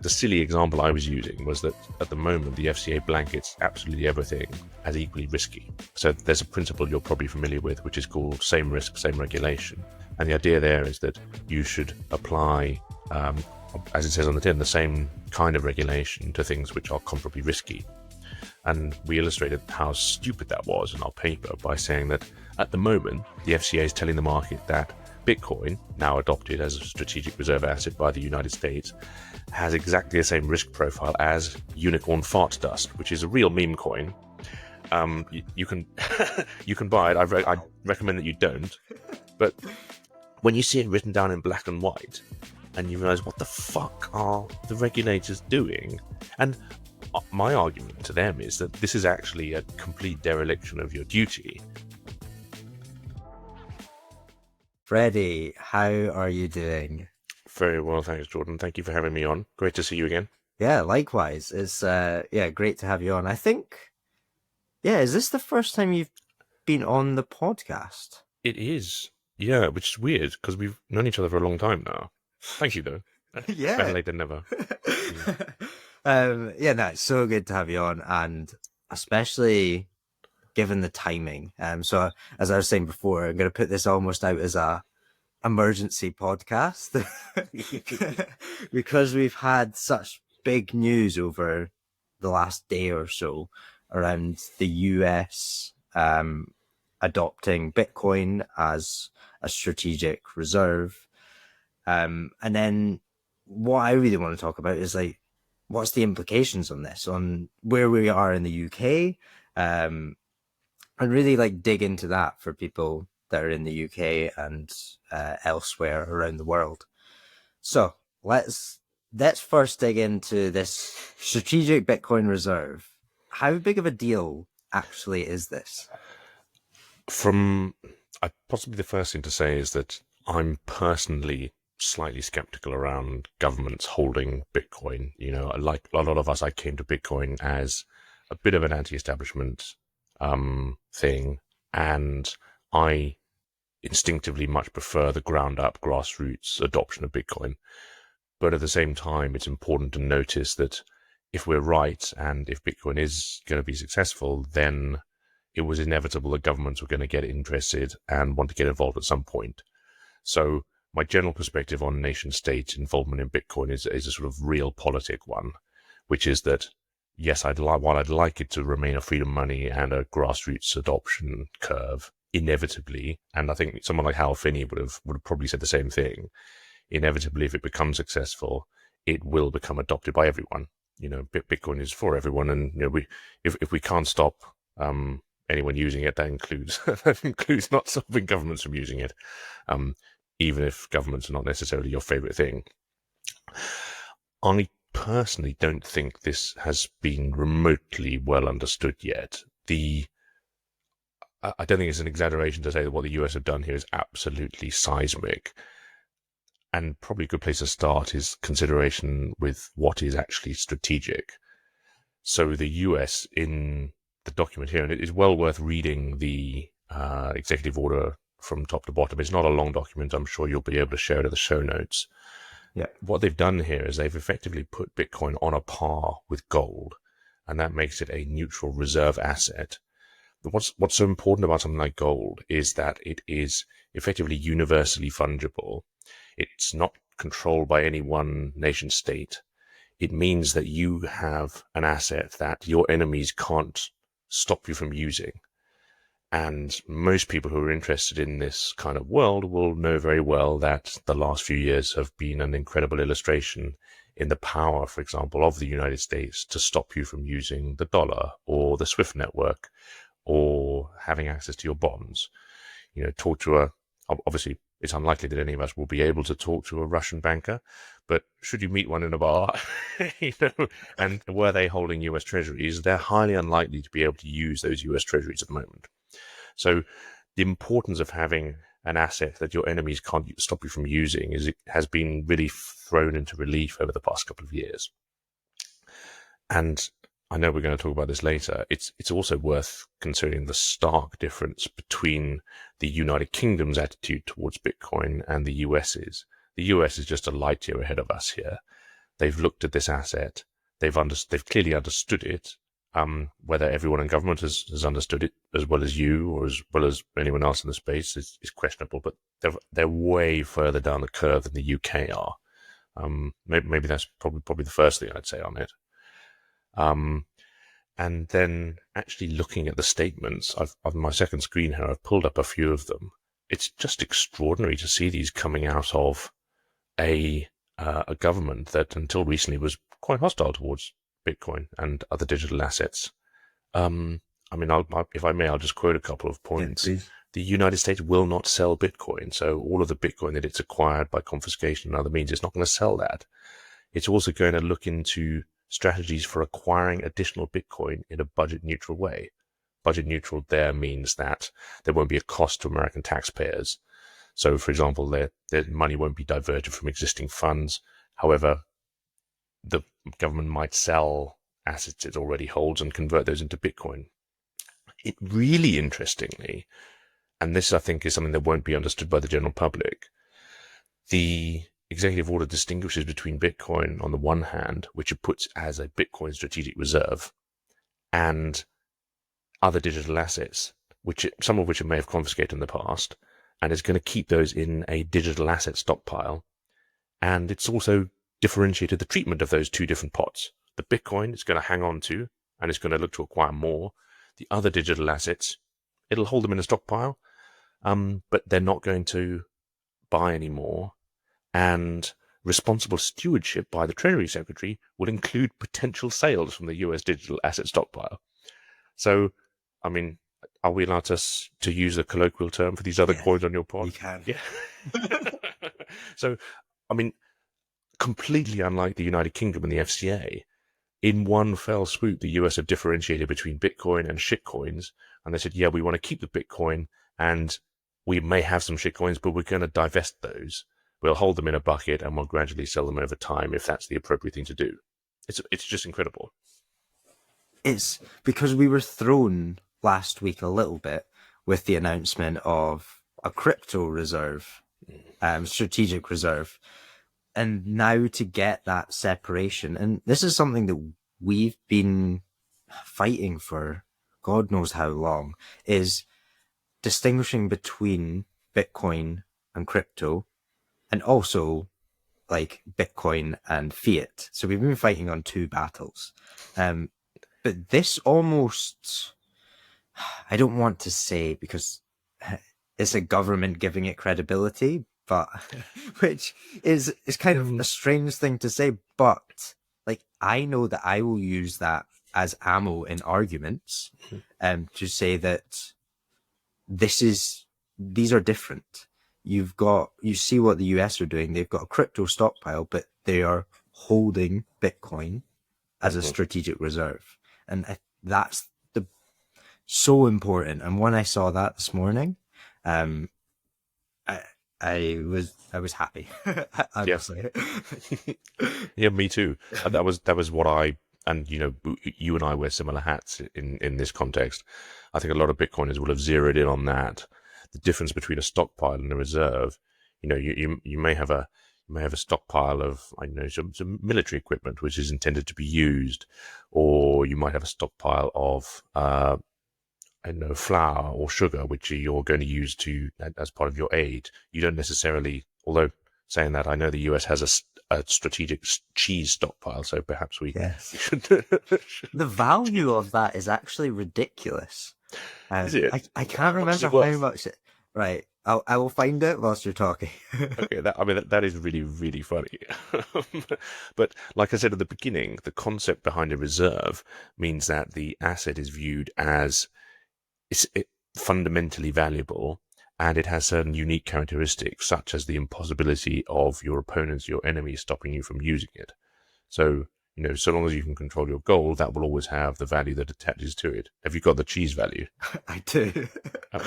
the silly example I was using was that at the moment the FCA blankets absolutely everything as equally risky. So there's a principle you're probably familiar with, which is called same risk, same regulation. And the idea there is that you should apply, as it says on the tin, the same kind of regulation to things which are comparably risky. And we illustrated how stupid that was in our paper by saying that at the moment, the FCA is telling the market that Bitcoin, now adopted as a strategic reserve asset by the United States, has exactly the same risk profile as unicorn fart dust, which is a real meme coin. You can you can buy it. I recommend that you don't. But when you see it written down in black and white, and you realize what the fuck are the regulators doing, and my argument to them is that this is actually a complete dereliction of your duty. Freddie, how are you doing? Very well, thanks, Jordan. Thank you for having me on. Great to see you again. Yeah, likewise. It's great to have you on. I think, is this the first time you've been on the podcast? It is, yeah, which is weird because we've known each other for a long time now. Thank you, though. Yeah. Better late than never. It's so good to have you on, and especially given the timing. So as I was saying before, I'm going to put this almost out as a emergency podcast because we've had such big news over the last day or so around the US adopting Bitcoin as a strategic reserve. And then what I really want to talk about is like, what's the implications on this, on where we are in the UK, and really like dig into that for people that are in the UK and elsewhere around the world. So let's first dig into this strategic Bitcoin reserve. How big of a deal actually is this? Possibly the first thing to say is that I'm personally slightly skeptical around governments holding Bitcoin. You know, like a lot of us, I came to Bitcoin as a bit of an anti-establishment thing, and I instinctively much prefer the ground up grassroots adoption of Bitcoin. But at the same time, it's important to notice that if we're right and if Bitcoin is going to be successful, then it was inevitable that governments were going to get interested and want to get involved at some point. So my general perspective on nation state involvement in Bitcoin is a sort of realpolitik one, which is that yes, while I'd like it to remain a freedom money and a grassroots adoption curve, inevitably, and I think someone like Hal Finney would have probably said the same thing, inevitably, if it becomes successful, it will become adopted by everyone. You know, Bitcoin is for everyone, and you know, if we can't stop anyone using it, that includes not stopping governments from using it, even if governments are not necessarily your favorite thing. I personally don't think this has been remotely well understood yet. I don't think it's an exaggeration to say that what the US have done here is absolutely seismic. And probably a good place to start is consideration with what is actually strategic. So the US, in the document here, and it is well worth reading the executive order from top to bottom. It's not a long document. I'm sure you'll be able to share it in the show notes. Yeah. What they've done here is they've effectively put Bitcoin on a par with gold, and that makes it a neutral reserve asset. What's so important about something like gold is that it is effectively universally fungible. It's not controlled by any one nation state. It means that you have an asset that your enemies can't stop you from using. And most people who are interested in this kind of world will know very well that the last few years have been an incredible illustration in the power, for example, of the United States to stop you from using the dollar or the SWIFT network or having access to your bonds. You know, obviously it's unlikely that any of us will be able to talk to a Russian banker, but should you meet one in a bar, you know, and were they holding US treasuries, they're highly unlikely to be able to use those US treasuries at the moment. So the importance of having an asset that your enemies can't stop you from using has been really thrown into relief over the past couple of years. And I know we're going to talk about this later. It's also worth considering the stark difference between the United Kingdom's attitude towards Bitcoin and the US's. The US is just a light year ahead of us here. They've looked at this asset. They've clearly understood it. Whether everyone in government has understood it as well as you or as well as anyone else in the space is questionable, but they're way further down the curve than the UK are. Maybe that's probably the first thing I'd say on it. And then actually looking at the statements, on my second screen here, I've pulled up a few of them. It's just extraordinary to see these coming out of a government that until recently was quite hostile towards Bitcoin and other digital assets. I mean, if I may, I'll just quote a couple of points. Yeah, the United States will not sell Bitcoin, so all of the Bitcoin that it's acquired by confiscation and other means, it's not going to sell that. It's also going to look into strategies for acquiring additional Bitcoin in a budget-neutral way. Budget-neutral there means that there won't be a cost to American taxpayers. So, for example, their money won't be diverted from existing funds. However, the government might sell assets it already holds and convert those into Bitcoin. It really interestingly, and this I think is something that won't be understood by the general public, the executive order distinguishes between Bitcoin on the one hand, which it puts as a Bitcoin strategic reserve, and other digital assets, some of which it may have confiscated in the past, and is going to keep those in a digital asset stockpile. And it's also differentiated the treatment of those two different pots. The Bitcoin it's going to hang on to, and it's going to look to acquire more. The other digital assets, it'll hold them in a stockpile, but they're not going to buy any more. And responsible stewardship by the Treasury Secretary will include potential sales from the US digital asset stockpile. So, I mean, are we allowed to use a colloquial term for these other coins on your pod? You can. Yeah. So, I mean, completely unlike the United Kingdom and the FCA, in one fell swoop, the US have differentiated between Bitcoin and shitcoins. And they said, yeah, we want to keep the Bitcoin and we may have some shitcoins, but we're going to divest those. We'll hold them in a bucket and we'll gradually sell them over time if that's the appropriate thing to do. It's just incredible. It's because we were thrown last week a little bit with the announcement of a crypto reserve, strategic reserve. And now to get that separation, and this is something that we've been fighting for God knows how long, is distinguishing between Bitcoin and crypto, and also like Bitcoin and fiat. So we've been fighting on two battles. But this almost, I don't want to say because it's a government giving it credibility, but which is kind of a strange thing to say. But like, I know that I will use that as ammo in arguments, to say that these are different. You see what the US are doing. They've got a crypto stockpile, but they are holding Bitcoin as a strategic reserve. And that's so important. And when I saw that this morning, I was happy. I Yeah. will say it. Yeah, me too. That was what and you and I wear similar hats in this context. I think a lot of Bitcoiners will have zeroed in on that. The difference between a stockpile and a reserve. You may have a stockpile of some military equipment which is intended to be used, or you might have a stockpile of flour or sugar which you're going to use as part of your aid. You don't necessarily, although saying that, I know the US has a strategic cheese stockpile, so perhaps we should. The value of that is actually ridiculous. Is it? I can't remember how much it. Right, I will find it whilst you're talking. Okay, that is really, really funny. But like I said at the beginning, the concept behind a reserve means that the asset is viewed as it's fundamentally valuable, and it has certain unique characteristics, such as the impossibility of your opponents, your enemies, stopping you from using it. So, so long as you can control your gold, that will always have the value that attaches to it. Have you got the cheese value? I do.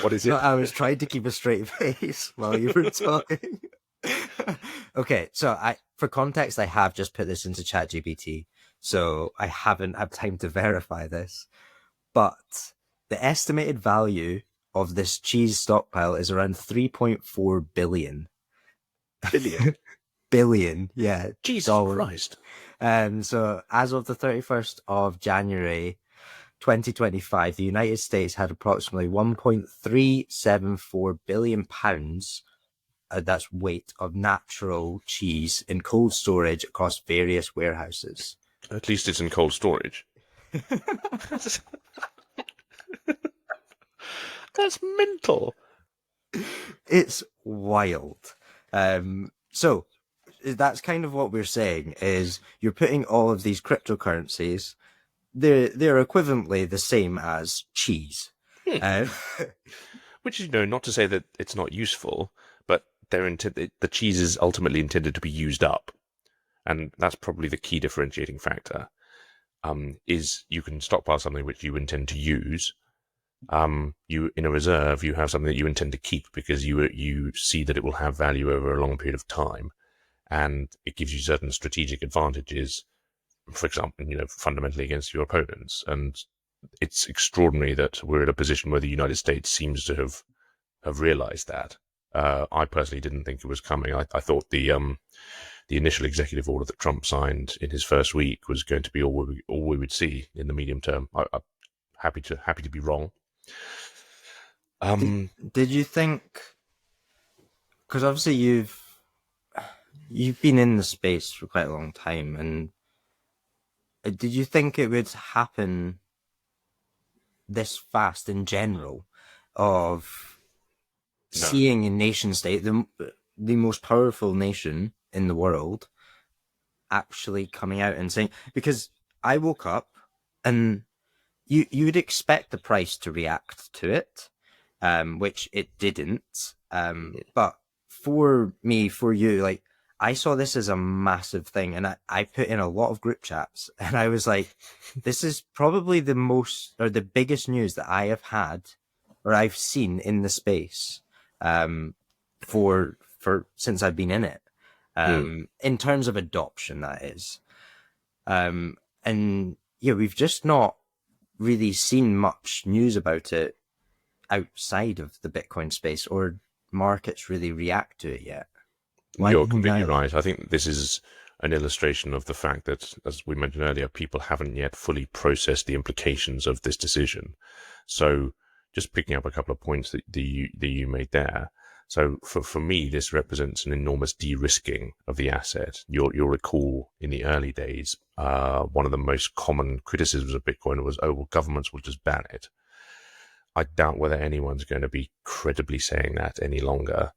What is it? I was trying to keep a straight face while you were talking. Okay, so for context, I have just put this into ChatGPT, so I haven't had time to verify this. But the estimated value of this cheese stockpile is around 3.4 billion. Billion? Billion, yeah. Jesus Christ. So as of the 31st of January 2025, the United States had approximately 1.374 billion pounds, that's weight, of natural cheese in cold storage across various warehouses. At least it's in cold storage. That's mental. It's wild. So that's kind of what we're saying is you're putting all of these cryptocurrencies, they're equivalently the same as cheese. Uh, Which is, not to say that it's not useful, but the cheese is ultimately intended to be used up. And that's probably the key differentiating factor, is you can stockpile something which you intend to use. You, in a reserve, you have something that you intend to keep because you see that it will have value over a long period of time. And it gives you certain strategic advantages, for example, fundamentally against your opponents. And it's extraordinary that we're in a position where the United States seems to have realized that. I personally didn't think it was coming. I thought the initial executive order that Trump signed in his first week was going to be all we would see in the medium term. I'm happy to be wrong. did you think? Because obviously you've been in the space for quite a long time, and did you think it would happen this fast in general, of No. seeing a nation state, the most powerful nation in the world, actually coming out and saying? Because I woke up and you'd expect the price to react to it, which it didn't. But for me, for you, like, I saw this as a massive thing, and I put in a lot of group chats, and I was like, this is probably the most or the biggest news that I have had or I've seen in the space, for since I've been in it, in terms of adoption, that is. And yeah, we've just not really seen much news about it outside of the Bitcoin space, or markets really react to it yet. Why do You're you think completely that is? right. I think this is an illustration of the fact that, as we mentioned earlier, people haven't yet fully processed the implications of this decision. So, just picking up a couple of points that you made there. So, for me, this represents an enormous de-risking of the asset. You'll recall in the early days, one of the most common criticisms of Bitcoin was, oh, well, governments will just ban it. I doubt whether anyone's going to be credibly saying that any longer.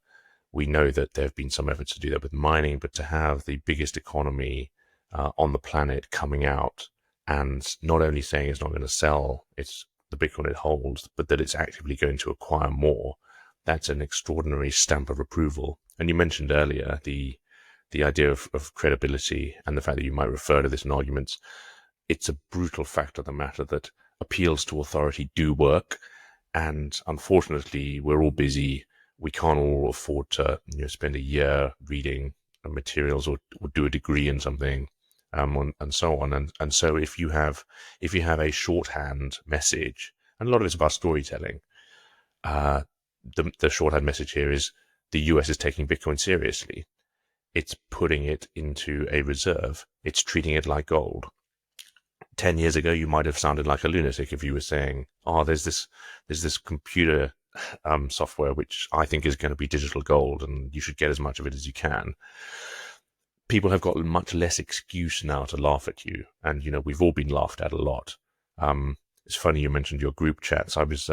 We know that there have been some efforts to do that with mining, but to have the biggest economy on the planet coming out and not only saying it's not going to sell the Bitcoin it holds, but that it's actively going to acquire more, that's an extraordinary stamp of approval. And you mentioned earlier the idea of credibility and the fact that you might refer to this in arguments. It's a brutal fact of the matter that appeals to authority do work. And unfortunately, we're all busy. We can't all afford to spend a year reading materials or do a degree in something, and so on. And so if you have a shorthand message, and a lot of it's about storytelling, the shorthand message here is the US is taking Bitcoin seriously. It's putting it into a reserve. It's treating it like gold. 10 years ago, you might have sounded like a lunatic if you were saying, oh, there's this computer software which I think is going to be digital gold and you should get as much of it as you can. People have got much less excuse now to laugh at you. And, we've all been laughed at a lot. It's funny you mentioned your group chats. I was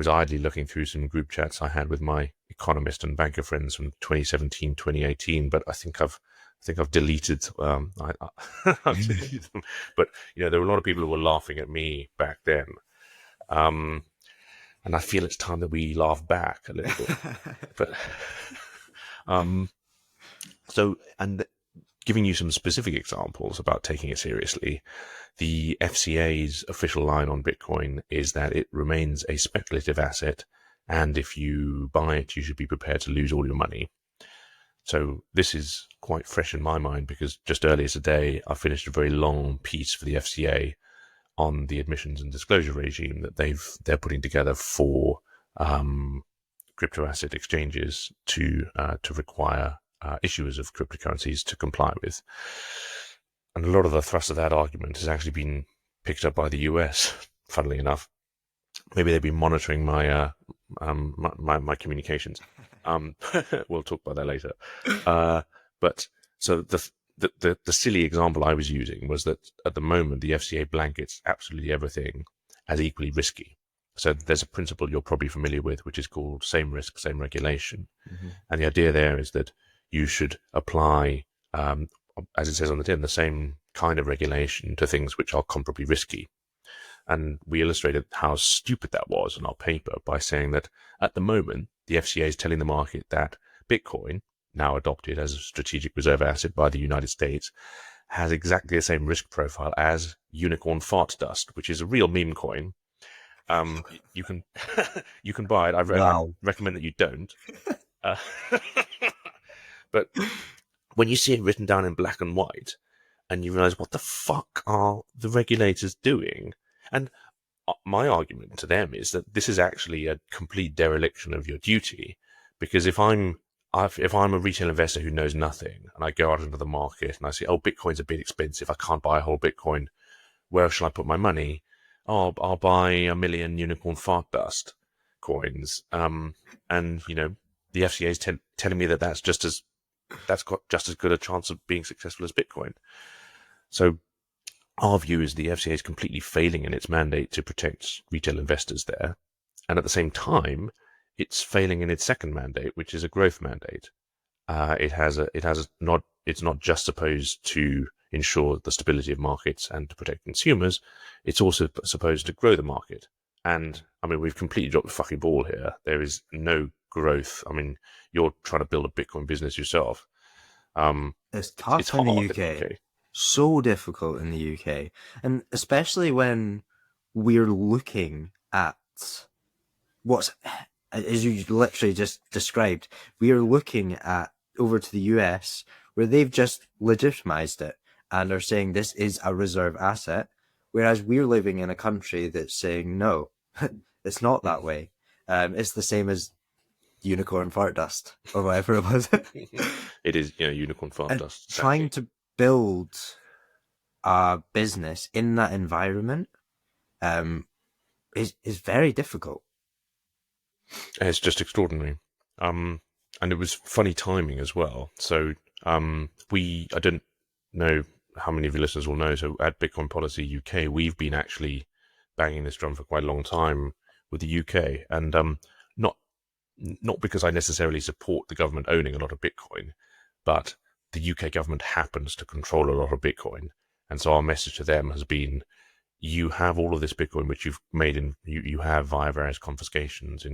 idly looking through some group chats I had with my economist and banker friends from 2017, 2018, but I think I've deleted. I've deleted them. But there were a lot of people who were laughing at me back then, and I feel it's time that we laugh back a little bit. But so, and giving you some specific examples about taking it seriously, the FCA's official line on Bitcoin is that it remains a speculative asset, and if you buy it, you should be prepared to lose all your money. So this is quite fresh in my mind because just earlier today, I finished a very long piece for the FCA on the admissions and disclosure regime that they're putting together for crypto asset exchanges to require issuers of cryptocurrencies to comply with. And a lot of the thrust of that argument has actually been picked up by the US, funnily enough. Maybe they've been monitoring my communications. We'll talk about that later. But so the silly example I was using was that at the moment the FCA blankets absolutely everything as equally risky. So there's a principle you're probably familiar with, which is called same risk, same regulation. Mm-hmm. And the idea there is that you should apply, as it says on the tin, the same kind of regulation to things which are comparably risky. And we illustrated how stupid that was in our paper by saying that at the moment, the FCA is telling the market that Bitcoin, now adopted as a strategic reserve asset by the United States, has exactly the same risk profile as unicorn fart dust, which is a real meme coin. You can you can buy it. I Wow. recommend that you don't. Uh, but when you see it written down in black and white, and you realize what the fuck are the regulators doing, and my argument to them is that this is actually a complete dereliction of your duty, because if I'm a retail investor who knows nothing and I go out into the market and I say, oh, Bitcoin's a bit expensive, I can't buy a whole Bitcoin, where shall I put my money? Oh, I'll buy 1 million unicorn fart dust coins. And the FCA is telling me that that's got just as good a chance of being successful as Bitcoin. So our view is the FCA is completely failing in its mandate to protect retail investors there. And at the same time, it's failing in its second mandate, which is a growth mandate. It's not just supposed to ensure the stability of markets and to protect consumers. It's also supposed to grow the market. And I mean, we've completely dropped the fucking ball here. There is no growth. I mean, you're trying to build a Bitcoin business yourself. It's tough It's in the hard UK. in the UK. So difficult in the UK. And especially when we're looking at what's, as you literally just described, we are looking at over to the US where they've just legitimized it and are saying this is a reserve asset, whereas we're living in a country that's saying no, it's not that way. It's the same as unicorn fart dust or whatever it was. It is, unicorn fart And dust. trying to build a business in that environment is very difficult. It's just extraordinary. And it was funny timing as well. So I don't know how many of your listeners will know. So at Bitcoin Policy UK, we've been actually banging this drum for quite a long time with the UK, and not because I necessarily support the government owning a lot of Bitcoin, but the UK government happens to control a lot of Bitcoin, and so our message to them has been: you have all of this Bitcoin which you've made you have via various confiscations.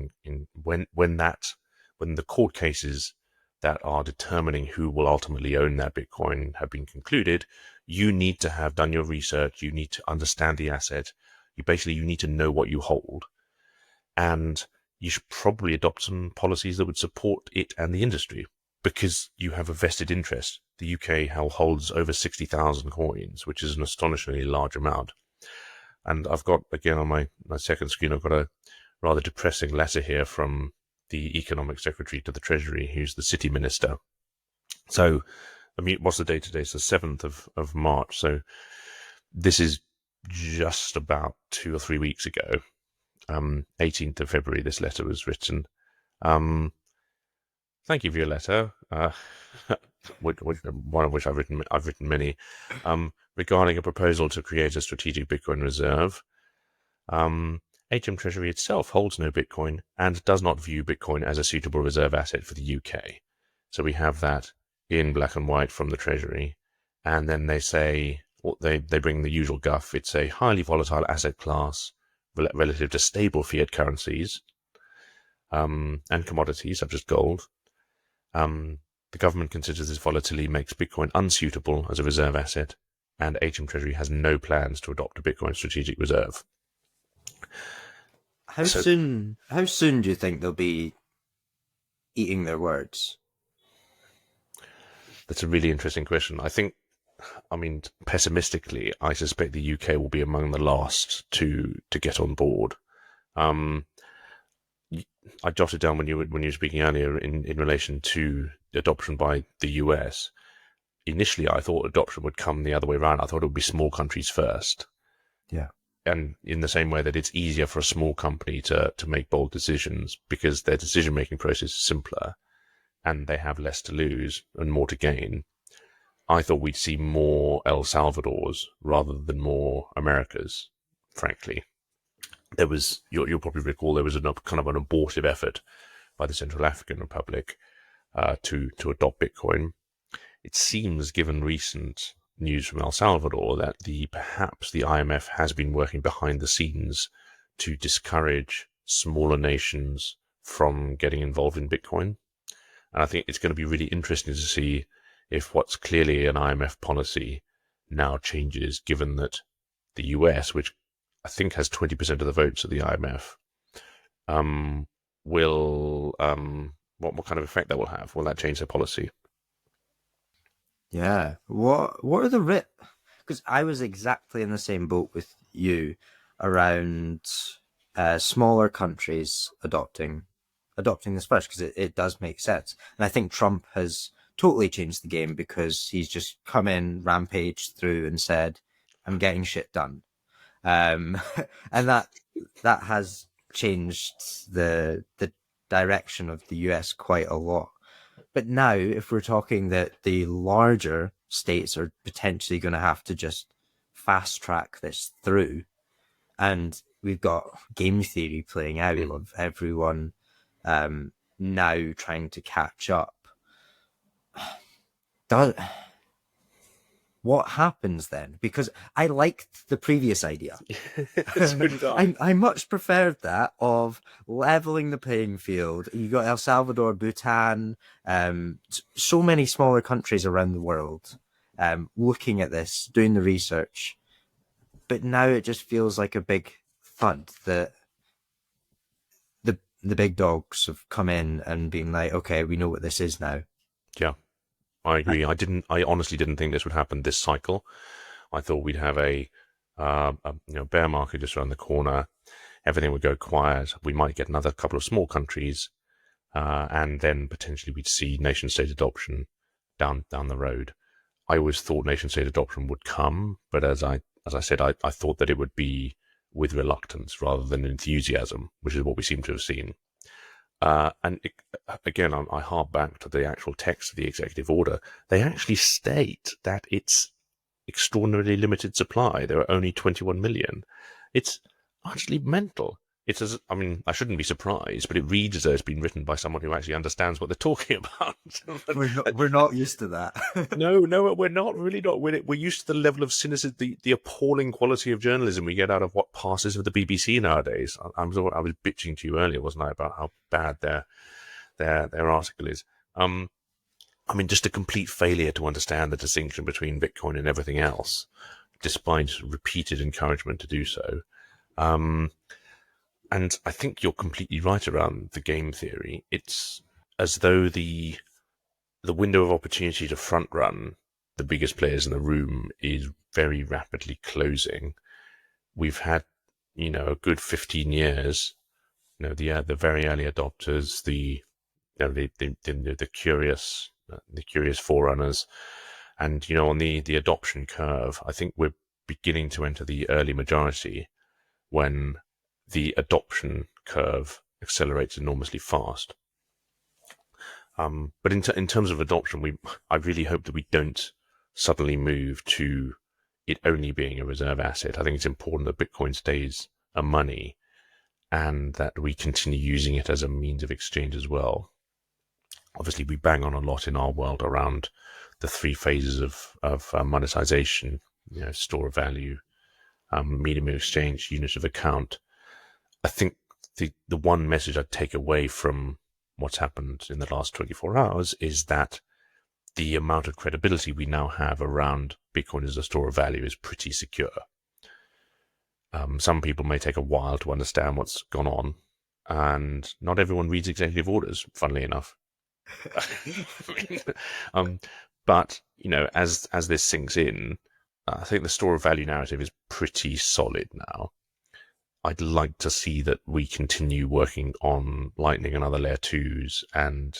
When the court cases that are determining who will ultimately own that Bitcoin have been concluded, you need to have done your research. You need to understand the asset. You need to know what you hold, and you should probably adopt some policies that would support it and the industry, because you have a vested interest. The UK holds over 60,000 coins, which is an astonishingly large amount. And I've got, again, on my second screen, I've got a rather depressing letter here from the Economic Secretary to the Treasury, who's the City Minister. So, I mean, what's the date today? It's the 7th of March. So this is just about 2 or 3 weeks ago. 18th of February, this letter was written. Thank you for your letter. One of which I've written many, regarding a proposal to create a strategic Bitcoin reserve. HM Treasury itself holds no Bitcoin and does not view Bitcoin as a suitable reserve asset for the UK. So we have that in black and white from the Treasury, and then they say, they bring the usual guff. It's a highly volatile asset class relative to stable fiat currencies and commodities such as gold. The government considers this volatility makes Bitcoin unsuitable as a reserve asset, and HM Treasury has no plans to adopt a Bitcoin strategic reserve. How soon do you think they'll be eating their words? That's a really interesting question. Pessimistically, I suspect the UK will be among the last to get on board. I jotted down when you were speaking earlier in relation to adoption by the US. initially I thought adoption would come the other way around. I thought it would be small countries first. Yeah. And in the same way that it's easier for a small company to make bold decisions because their decision-making process is simpler and they have less to lose and more to gain, I thought we'd see more El Salvadors rather than more Americas, frankly. There was, you'll probably recall, there was a kind of an abortive effort by the Central African Republic to adopt Bitcoin. It seems, given recent news from El Salvador, that perhaps the IMF has been working behind the scenes to discourage smaller nations from getting involved in Bitcoin. And I think it's going to be really interesting to see if what's clearly an IMF policy now changes, given that the US, which I think has 20% of the votes at the IMF, will what kind of effect that will have? Will that change their policy? Yeah. What are the because I was exactly in the same boat with you around smaller countries adopting this first, because it does make sense. And I think Trump has totally changed the game because he's just come in, rampaged through and said, I'm getting shit done. And that has changed the direction of the US quite a lot. But now, if we're talking that the larger states are potentially going to have to just fast track this through, and we've got game theory playing out of everyone now trying to catch up. What happens then? Because I liked the previous idea. I much preferred that of leveling the playing field. You got El Salvador, Bhutan, so many smaller countries around the world looking at this, doing the research. But now it just feels like a big thud that the big dogs have come in and been like, okay, we know what this is now. Yeah, I agree. I honestly didn't think this would happen this cycle. I thought we'd have a bear market just around the corner. Everything would go quiet. We might get another couple of small countries, and then potentially we'd see nation-state adoption down the road. I always thought nation-state adoption would come, but as I said, I thought that it would be with reluctance rather than enthusiasm, which is what we seem to have seen. Again, I hark back to the actual text of the executive order. They actually state that it's extraordinarily limited supply. There are only 21 million. It's actually mental. I shouldn't be surprised, but it reads as though it's been written by someone who actually understands what they're talking about. We're not used to that. No, we're not, really not. We're used to the level of cynicism, the appalling quality of journalism we get out of what passes with the BBC nowadays. I was bitching to you earlier, wasn't I, about how bad their article is. Just a complete failure to understand the distinction between Bitcoin and everything else, despite repeated encouragement to do so. And I think you're completely right around the game theory. It's as though the window of opportunity to front run the biggest players in the room is very rapidly closing. We've had, a good 15 years, the very early adopters, the curious forerunners, and, on the adoption curve, I think we're beginning to enter the early majority when the adoption curve accelerates enormously fast. But in terms of adoption, I really hope that we don't suddenly move to it only being a reserve asset. I think it's important that Bitcoin stays a money and that we continue using it as a means of exchange as well. Obviously, we bang on a lot in our world around the three phases of monetization, store of value, medium of exchange, unit of account. I think the one message I'd take away from what's happened in the last 24 hours is that the amount of credibility we now have around Bitcoin as a store of value is pretty secure. Some people may take a while to understand what's gone on, and not everyone reads executive orders, funnily enough. But, as this sinks in, I think the store of value narrative is pretty solid now. I'd like to see that we continue working on Lightning and other layer 2s and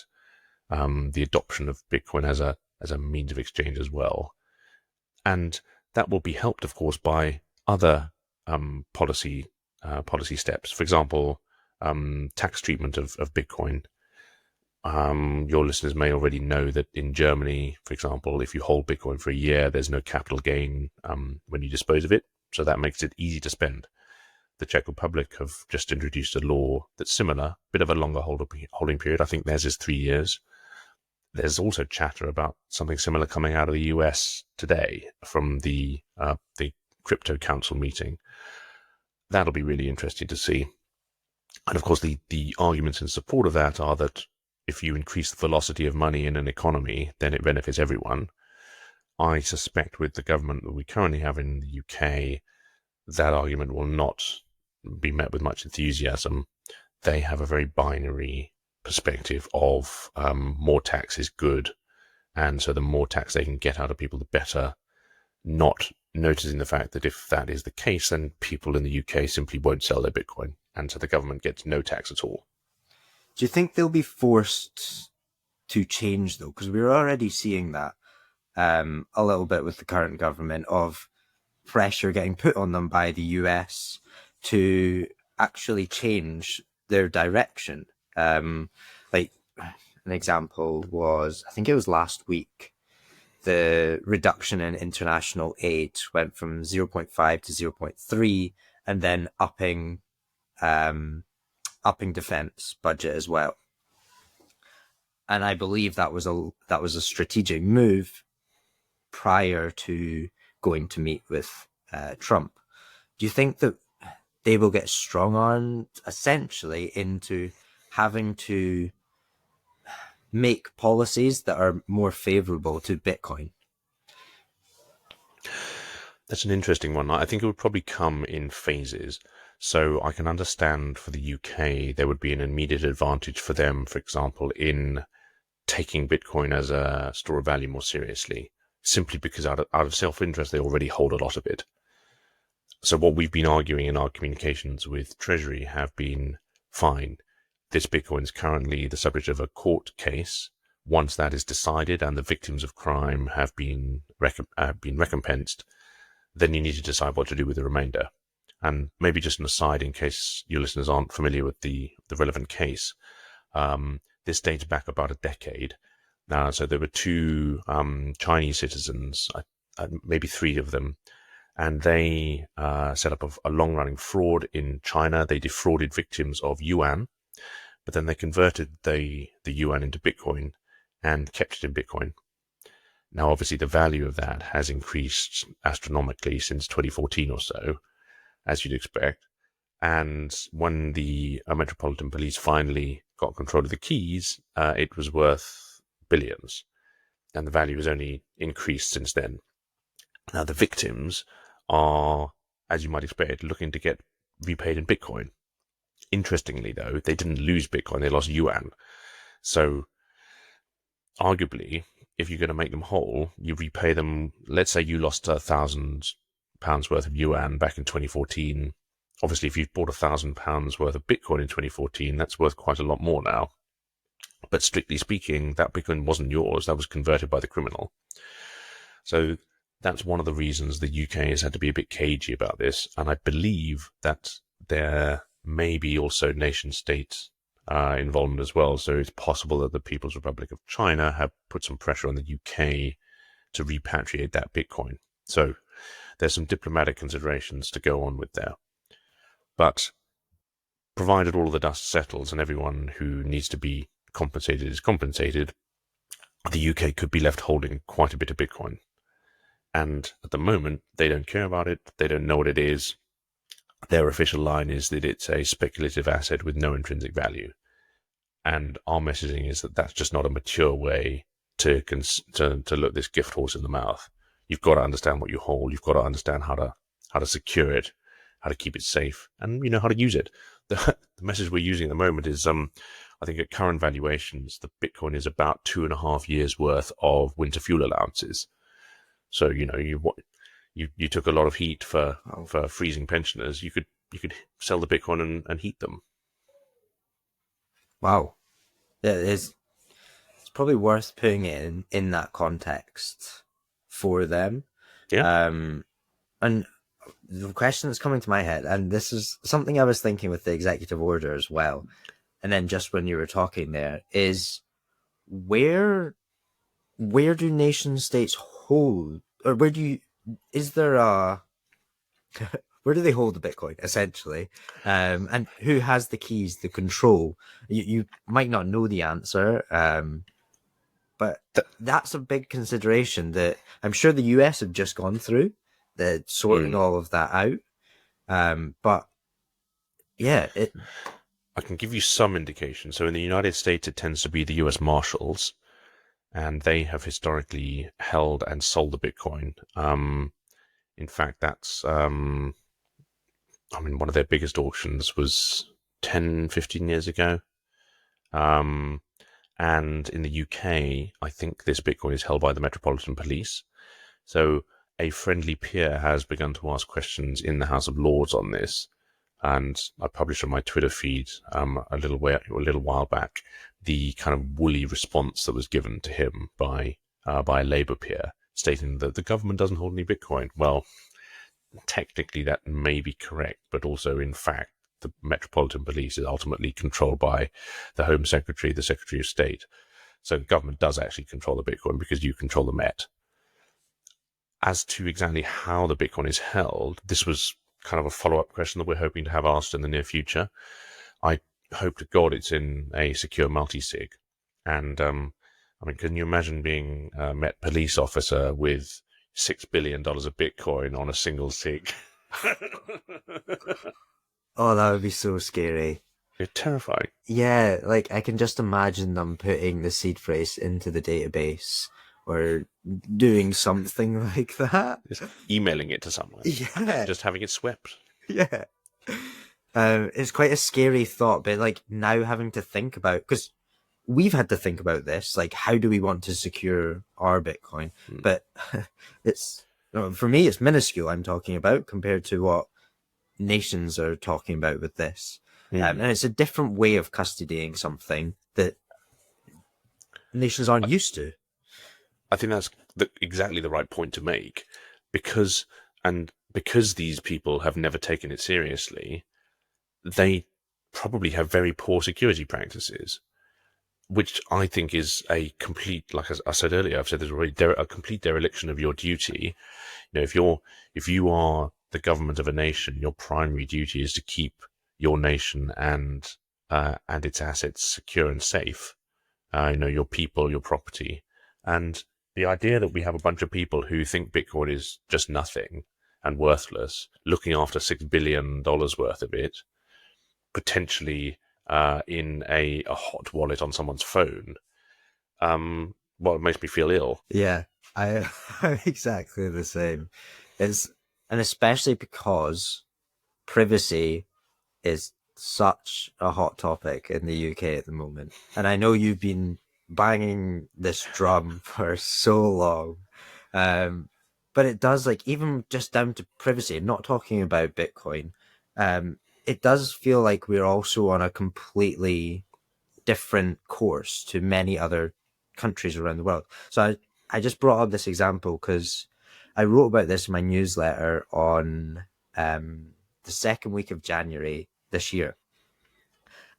the adoption of Bitcoin as a as a means of exchange as well. And that will be helped, of course, by other policy steps. For example, tax treatment of Bitcoin. Your listeners may already know that in Germany, for example, if you hold Bitcoin for a year, there's no capital gain when you dispose of it. So that makes it easy to spend. The Czech Republic have just introduced a law that's similar, bit of a longer holding period. I think theirs is 3 years. There's also chatter about something similar coming out of the US today from the Crypto Council meeting. That'll be really interesting to see. And of course, the arguments in support of that are that if you increase the velocity of money in an economy, then it benefits everyone. I suspect with the government that we currently have in the UK, that argument will not be met with much enthusiasm. They have a very binary perspective of more tax is good, and so the more tax they can get out of people, the better, not noticing the fact that if that is the case, then people in the UK simply won't sell their Bitcoin, and so the government gets no tax at all. Do you think they'll be forced to change, though? Because we're already seeing that a little bit with the current government, of pressure getting put on them by the US to actually change their direction. Like an example was, I think it was last week, the reduction in international aid went from 0.5 to 0.3, and then upping defense budget as well. And I believe that was a strategic move prior to going to meet with Trump. Do you think that they will get strong-armed essentially into having to make policies that are more favorable to Bitcoin? That's an interesting one. I think it would probably come in phases. So I can understand for the UK, there would be an immediate advantage for them, for example, in taking Bitcoin as a store of value more seriously, simply because out of self-interest, they already hold a lot of it. So what we've been arguing in our communications with Treasury have been, fine, this Bitcoin is currently the subject of a court case. Once that is decided and the victims of crime have been recompensed, then you need to decide what to do with the remainder. And maybe just an aside, in case your listeners aren't familiar with the relevant case, this dates back about a decade. So there were two Chinese citizens, maybe three of them, and they set up a long-running fraud in China. They defrauded victims of yuan, but then they converted the yuan into Bitcoin and kept it in Bitcoin. Now, obviously, the value of that has increased astronomically since 2014 or so, as you'd expect. And when the Metropolitan Police finally got control of the keys, it was worth billions. And the value has only increased since then. Now, the victims are, as you might expect, looking to get repaid in Bitcoin. Interestingly, though, they didn't lose Bitcoin, they lost yuan. So, arguably, if you're going to make them whole, you repay them. Let's say you lost £1,000 worth of yuan back in 2014. Obviously, if you've bought £1,000 worth of Bitcoin in 2014, that's worth quite a lot more now. But strictly speaking, that Bitcoin wasn't yours. That was converted by the criminal. So that's one of the reasons the UK has had to be a bit cagey about this. And I believe that there may be also nation-state involvement as well. So it's possible that the People's Republic of China have put some pressure on the UK to repatriate that Bitcoin. So there's some diplomatic considerations to go on with there. But provided all of the dust settles and everyone who needs to be compensated is compensated, the UK could be left holding quite a bit of Bitcoin. And at the moment, they don't care about it. They don't know what it is. Their official line is that it's a speculative asset with no intrinsic value. And our messaging is that that's just not a mature way to look this gift horse in the mouth. You've got to understand what you hold. You've got to understand how to secure it, how to keep it safe, and you know how to use it. The message we're using at the moment is, I think at current valuations, the Bitcoin is about 2.5 years worth of winter fuel allowances. So you took a lot of heat for freezing pensioners. You could sell the Bitcoin and heat them. Wow, it's it's probably worth putting it in that context for them. Yeah. And the question that's coming to my head, and this is something I was thinking with the executive order as well, and then just when you were talking there, is where do nation states hold, or is there a where do they hold the Bitcoin essentially, and who has the keys, the control? You might not know the answer, but that's a big consideration that I'm sure the US have just gone through, the sorting all of that out. But yeah, I can give you some indication. So in the United States, it tends to be the US Marshals, and they have historically held and sold the Bitcoin. In fact, that's, one of their biggest auctions was 10, 15 years ago. And in the UK, I think this Bitcoin is held by the Metropolitan Police. So a friendly peer has begun to ask questions in the House of Lords on this. And I published on my Twitter feed a little while back the kind of woolly response that was given to him by a Labour peer, stating that the government doesn't hold any Bitcoin. Well, technically that may be correct, but also in fact the Metropolitan Police is ultimately controlled by the Home Secretary, the Secretary of State. So the government does actually control the Bitcoin because you control the Met. As to exactly how the Bitcoin is held, this was kind of a follow-up question that we're hoping to have asked in the near future. I hope to God it's in a secure multi-sig. And, can you imagine being a Met police officer with $6 billion of Bitcoin on a single sig? Oh, that would be so scary. It's terrifying. Yeah, like I can just imagine them putting the seed phrase into the database or doing something like that. Just emailing it to someone. Yeah. Just having it swept. Yeah. It's quite a scary thought, but like now having to think about, because we've had to think about this, like how do we want to secure our Bitcoin? But it's, for me, it's minuscule I'm talking about compared to what nations are talking about with this. And it's a different way of custodying something that nations aren't used to. I think that's exactly the right point to make, because these people have never taken it seriously, they probably have very poor security practices, which I think is a complete, like I said earlier, I've said this already, a complete dereliction of your duty. If you are the government of a nation, your primary duty is to keep your nation and its assets secure and safe. Your people, your property, and the idea that we have a bunch of people who think Bitcoin is just nothing and worthless, looking after $6 billion worth of it, potentially in a hot wallet on someone's phone, it makes me feel ill. Yeah, I'm exactly the same. And especially because privacy is such a hot topic in the UK at the moment. And I know you've been banging this drum for so long. But it does, like, even just down to privacy, not talking about Bitcoin, it does feel like we're also on a completely different course to many other countries around the world. So I just brought up this example because I wrote about this in my newsletter on the second week of January this year.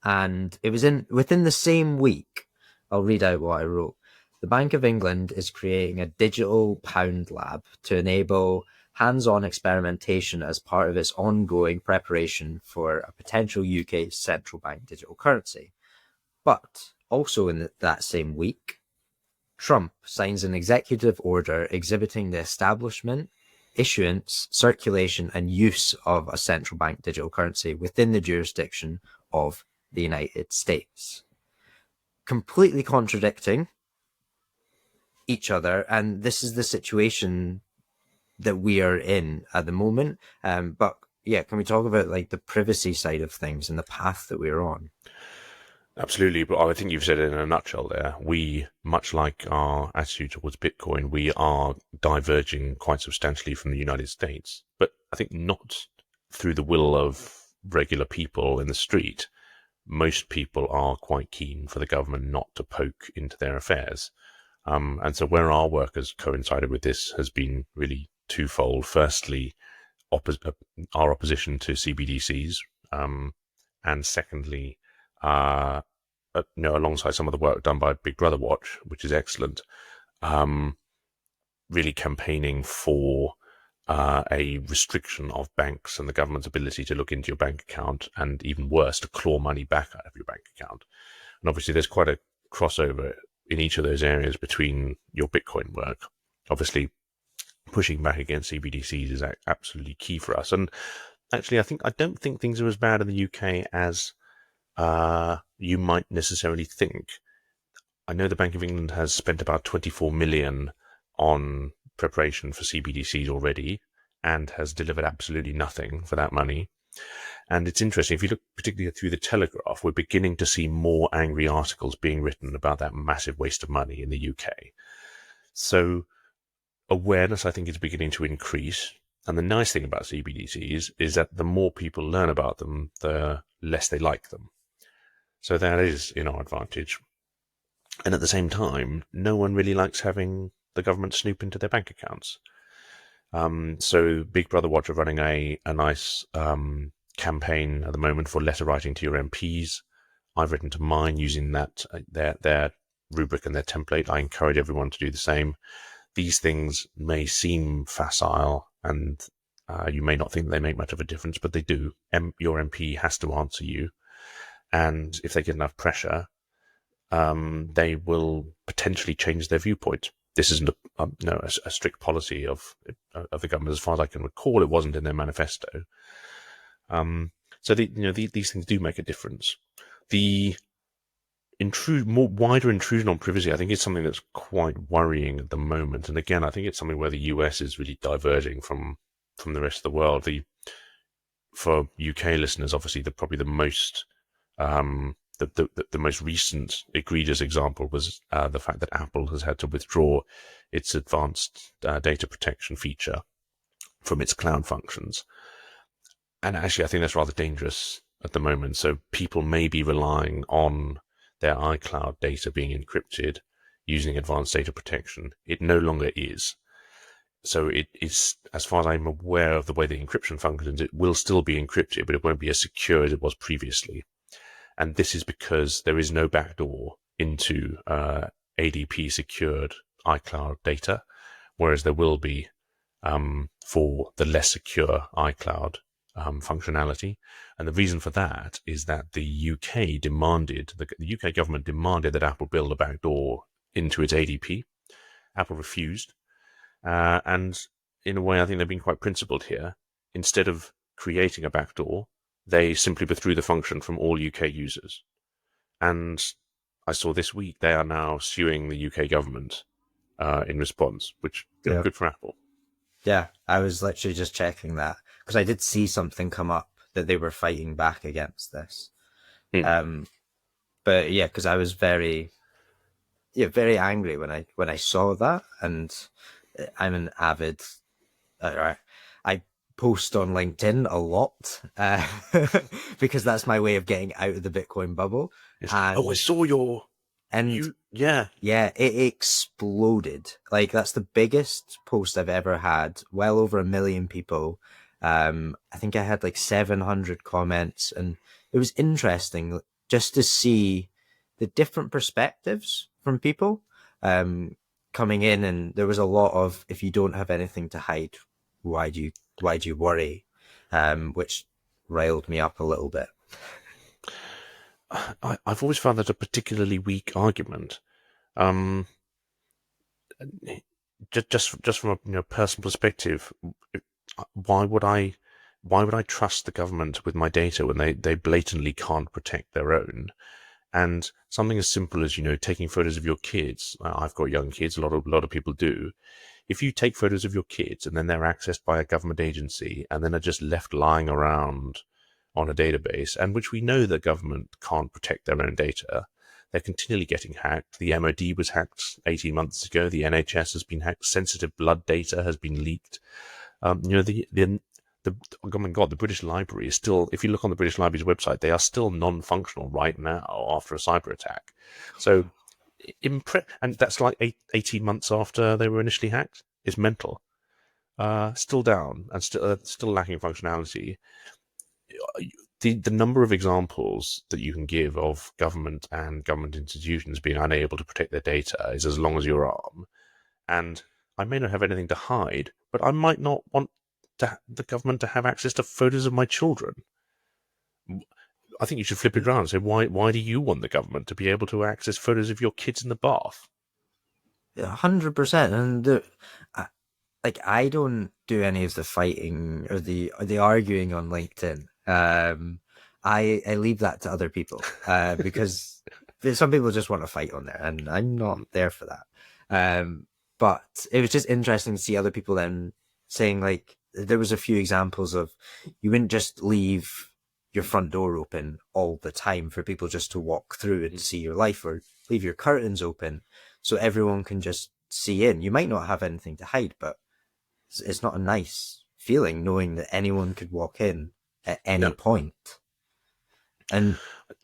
And it was within the same week. I'll read out what I wrote. The Bank of England is creating a digital pound lab to enable hands-on experimentation as part of its ongoing preparation for a potential UK central bank digital currency. But also in that same week, Trump signs an executive order exhibiting the establishment, issuance, circulation, and use of a central bank digital currency within the jurisdiction of the United States. Completely contradicting each other, and this is the situation that we are in at the moment. But yeah, can we talk about like the privacy side of things and the path that we're on? Absolutely, but I think you've said it in a nutshell there. We, much like our attitude towards Bitcoin, we are diverging quite substantially from the United States, but I think not through the will of regular people in the street, most people are quite keen for the government not to poke into their affairs. And so where our work has coincided with this has been really twofold. Firstly, our opposition to CBDCs, and secondly, alongside some of the work done by Big Brother Watch, which is excellent, really campaigning for a restriction of banks and the government's ability to look into your bank account, and even worse, to claw money back out of your bank account. And obviously there's quite a crossover in each of those areas between your Bitcoin work. Obviously, pushing back against CBDCs is absolutely key for us. And actually, I don't think things are as bad in the UK as you might necessarily think. I know the Bank of England has spent about 24 million on preparation for CBDCs already, and has delivered absolutely nothing for that money. And it's interesting, if you look particularly through the Telegraph, we're beginning to see more angry articles being written about that massive waste of money in the UK. So awareness, I think, is beginning to increase. And the nice thing about CBDCs is that the more people learn about them, the less they like them. So that is in our advantage. And at the same time, no one really likes having the government snoop into their bank accounts. So Big Brother Watch are running a nice campaign at the moment for letter writing to your MPs. I've written to mine using that their rubric and their template. I encourage everyone to do the same. These things may seem facile, and you may not think they make much of a difference, but they do. Your MP has to answer you, and if they get enough pressure, they will potentially change their viewpoint. This isn't a strict policy of the government, as far as I can recall. It wasn't in their manifesto. So these things do make a difference. The wider intrusion on privacy, I think, is something that's quite worrying at the moment. And again, I think it's something where the US is really diverging from the rest of the world. For UK listeners, obviously, probably the most the most recent egregious example was the fact that Apple has had to withdraw its advanced data protection feature from its cloud functions. And actually, I think that's rather dangerous at the moment. So people may be relying on their iCloud data being encrypted using advanced data protection. It no longer is. So it is, as far as I'm aware of the way the encryption functions, it will still be encrypted, but it won't be as secure as it was previously. And this is because there is no backdoor into ADP secured iCloud data, whereas there will be for the less secure iCloud functionality. And the reason for that is that the UK government demanded that Apple build a backdoor into its ADP. Apple refused. And in a way, I think they've been quite principled here. Instead of creating a backdoor, they simply withdrew the function from all UK users. And I saw this week they are now suing the UK government in response, which is good for Apple. Yeah, I was literally just checking that because I did see something come up that they were fighting back against this. But yeah, because I was very angry when I saw that, and I'm an avid. I post on LinkedIn a lot because that's my way of getting out of the Bitcoin bubble. And, I saw your... Yeah, it exploded. Like, that's the biggest post I've ever had. Well over 1 million people. I think I had like 700 comments, and it was interesting just to see the different perspectives from people coming in. And there was a lot of, if you don't have anything to hide, why do you worry? Which riled me up a little bit. I've always found that a particularly weak argument. Just from a personal perspective, why would I trust the government with my data when they blatantly can't protect their own? And something as simple as, taking photos of your kids. I've got young kids. A lot of people do. If you take photos of your kids and then they're accessed by a government agency and then are just left lying around on a database, and which we know the government can't protect their own data, they're continually getting hacked. The MOD was hacked 18 months ago. The NHS has been hacked. Sensitive blood data has been leaked. The oh my God, the British Library is still, if you look on the British Library's website, they are still non-functional right now after a cyber attack. So, and that's like 18 months after they were initially hacked. It's mental. Still down and still lacking functionality. The number of examples that you can give of government and government institutions being unable to protect their data is as long as your arm. And I may not have anything to hide, but I might not want the government to have access to photos of my children. I think you should flip it around and say, why do you want the government to be able to access photos of your kids in the bath? 100%. And I don't do any of the fighting or the arguing on LinkedIn. I leave that to other people because some people just want to fight on there, and I'm not there for that. But it was just interesting to see other people then saying, like, there was a few examples of you wouldn't just leave your front door open all the time for people just to walk through and see your life, or leave your curtains open so everyone can just see in. You might not have anything to hide, but it's not a nice feeling knowing that anyone could walk in at any point. And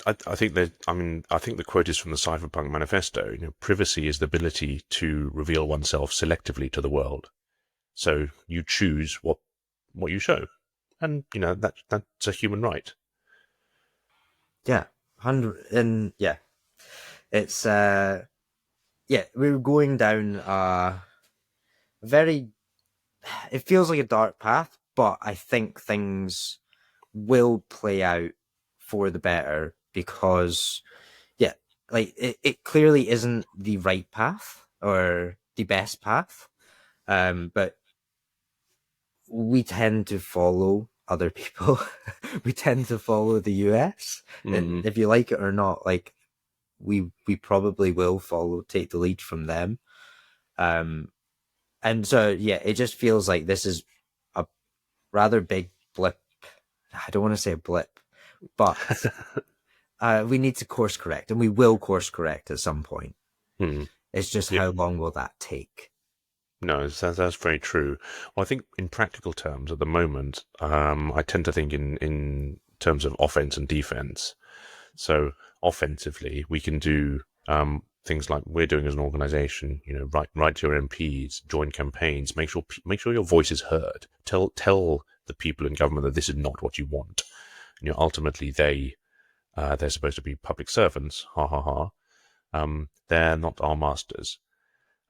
I think that, I think the quote is from the Cypherpunk Manifesto. Privacy is the ability to reveal oneself selectively to the world. So you choose what you show, and that's a human right. Yeah, 100, and yeah, it's we're going down a very. It feels like a dark path, but I think things will play out for the better because, it clearly isn't the right path or the best path, but we tend to follow other people. We tend to follow the US, and if you like it or not, like we probably will take the lead from them. And so, it just feels like this is a rather big blip. I don't want to say a blip, but we need to course correct, and we will course correct at some point. It's just how long will that take? No, that's very true. Well, I think in practical terms at the moment, I tend to think in terms of offense and defense. So offensively, we can do things like we're doing as an organization, write to your MPs, join campaigns, make sure your voice is heard. Tell the people in government that this is not what you want. Ultimately they're supposed to be public servants. Ha ha ha. They're not our masters.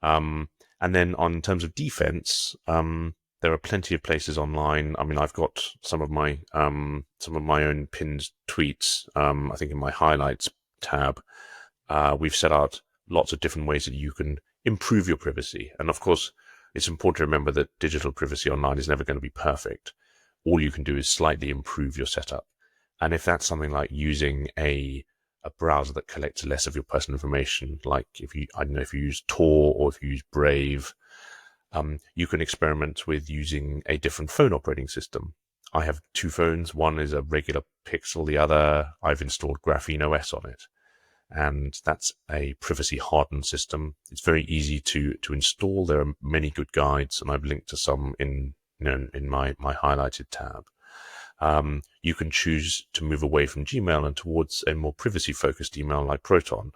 And then in terms of defense, there are plenty of places online. I've got some of my own pinned tweets. I think in my highlights tab, we've set out lots of different ways that you can improve your privacy. And of course, it's important to remember that digital privacy online is never going to be perfect. All you can do is slightly improve your setup. And if that's something like using a browser that collects less of your personal information, like if you use Tor or if you use Brave, you can experiment with using a different phone operating system. I have two phones. One is a regular Pixel. The other, I've installed Graphene OS on it. And that's a privacy hardened system. It's very easy to install. There are many good guides, and I've linked to some in my highlighted tab. You can choose to move away from Gmail and towards a more privacy-focused email like Proton,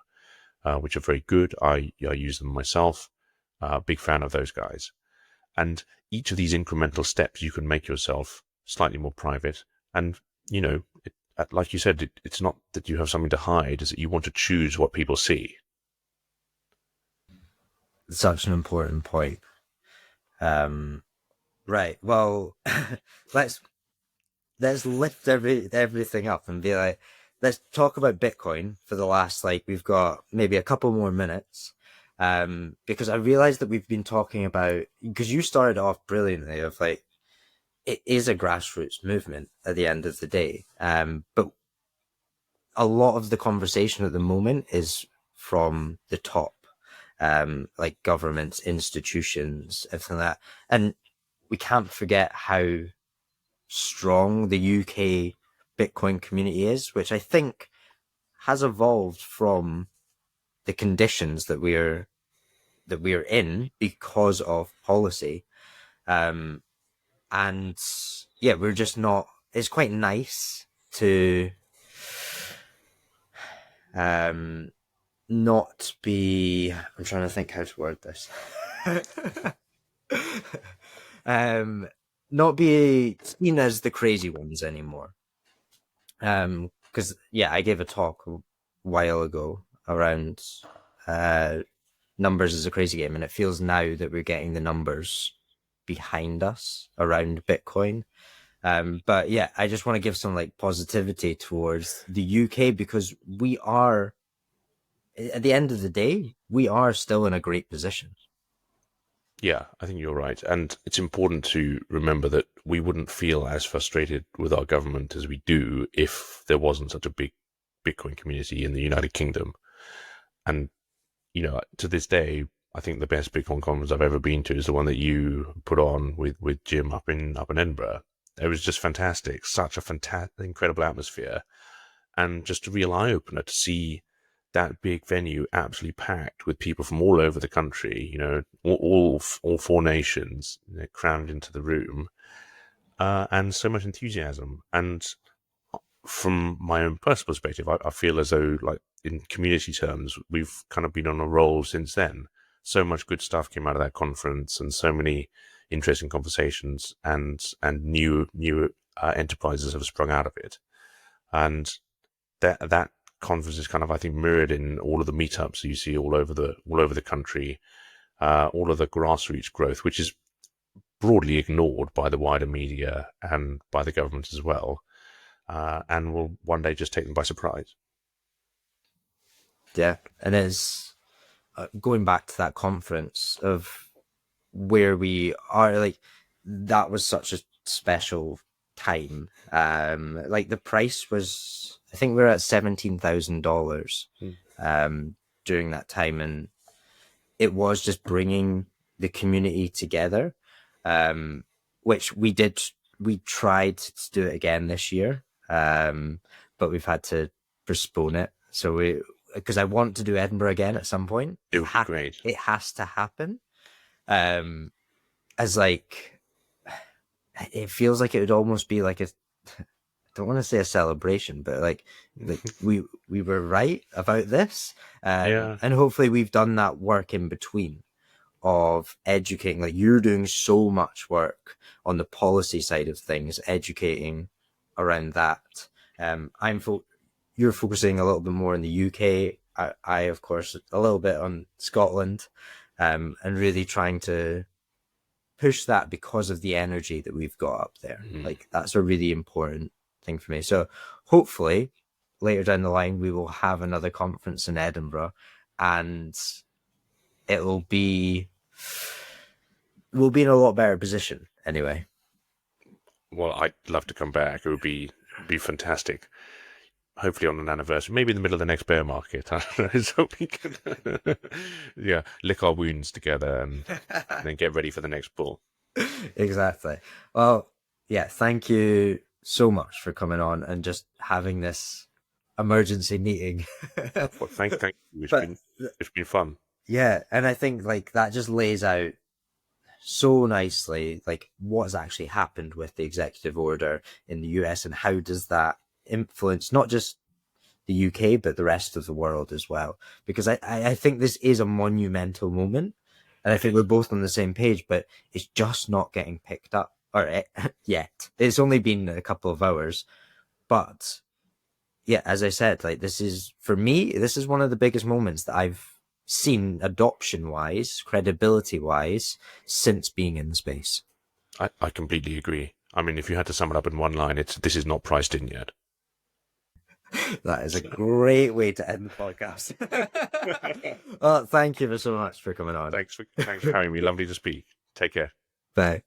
which are very good. I use them myself. Big fan of those guys. And each of these incremental steps, you can make yourself slightly more private. And, like you said, it's not that you have something to hide, it's that you want to choose what people see. Such an important point. Right. Well, let's lift everything up and be like, let's talk about Bitcoin for the last, we've got maybe a couple more minutes. Because I realized that we've been talking about, because you started off brilliantly of it is a grassroots movement at the end of the day. But a lot of the conversation at the moment is from the top, like governments, institutions, everything like that. And we can't forget how strong the UK Bitcoin community is, which I think has evolved from the conditions that we're in because of policy. And yeah, we're just not. It's quite nice to not be. I'm trying to think how to word this. Not be seen as the crazy ones anymore. Because yeah, I gave a talk a while ago around numbers is a crazy game, and it feels now that we're getting the numbers behind us around Bitcoin. But yeah, I just want to give some like positivity towards the UK because we are, at the end of the day, we are still in a great position. Yeah, I think you're right. And it's important to remember that we wouldn't feel as frustrated with our government as we do if there wasn't such a big Bitcoin community in the United Kingdom. And, to this day, I think the best Bitcoin conference I've ever been to is the one that you put on with Jim up in Edinburgh. It was just fantastic. Such a fantastic, incredible atmosphere. And just a real eye opener to see that big venue absolutely packed with people from all over the country, all four nations crammed into the room, and so much enthusiasm. And from my own personal perspective, I feel as though, like, in community terms, we've kind of been on a roll since then. So much good stuff came out of that conference, and so many interesting conversations and new enterprises have sprung out of it. And that conference is kind of, I think, mirrored in all of the meetups you see all over the country, all of the grassroots growth, which is broadly ignored by the wider media and by the government as well, and will one day just take them by surprise. Yeah, and it's going back to that conference of where we are, like that was such a special time. Like the price was, I think we were at $17,000 during that time, and it was just bringing the community together, which we did. We tried to do it again this year, but we've had to postpone it. So because I want to do Edinburgh again at some point. It would be great. It has to happen. As like, it feels like it would almost be like I don't want to say a celebration, but like we were right about this, Yeah. and hopefully we've done that work in between of educating. Like you're doing so much work on the policy side of things, educating around that. You're focusing a little bit more in the UK. I of course a little bit on Scotland, and really trying to push that because of the energy that we've got up there. Like that's a really important thing for me. So hopefully later down the line we will have another conference in Edinburgh, and we'll be in a lot better position anyway. Well, I'd love to come back. It would be fantastic. Hopefully on an anniversary, maybe in the middle of the next bear market. So we can, lick our wounds together and then get ready for the next bull. Exactly. Well, yeah, thank you so much for coming on and just having this emergency meeting. Well, thank you. It's been fun. Yeah, and I think like that just lays out so nicely like what's actually happened with the executive order in the US and how does that influence not just the UK but the rest of the world as well, because I think this is a monumental moment, and I think we're both on the same page, but it's just not getting picked up or yet. It's only been a couple of hours, but yeah, as I said, like this is, for me, this is one of the biggest moments that I've seen adoption wise, credibility wise, since being in the space. I completely agree. I mean, if you had to sum it up in one line, this is not priced in yet. That is a great way to end the podcast. Well, thank you so much for coming on. Thanks for having me. Lovely to speak. Take care. Bye.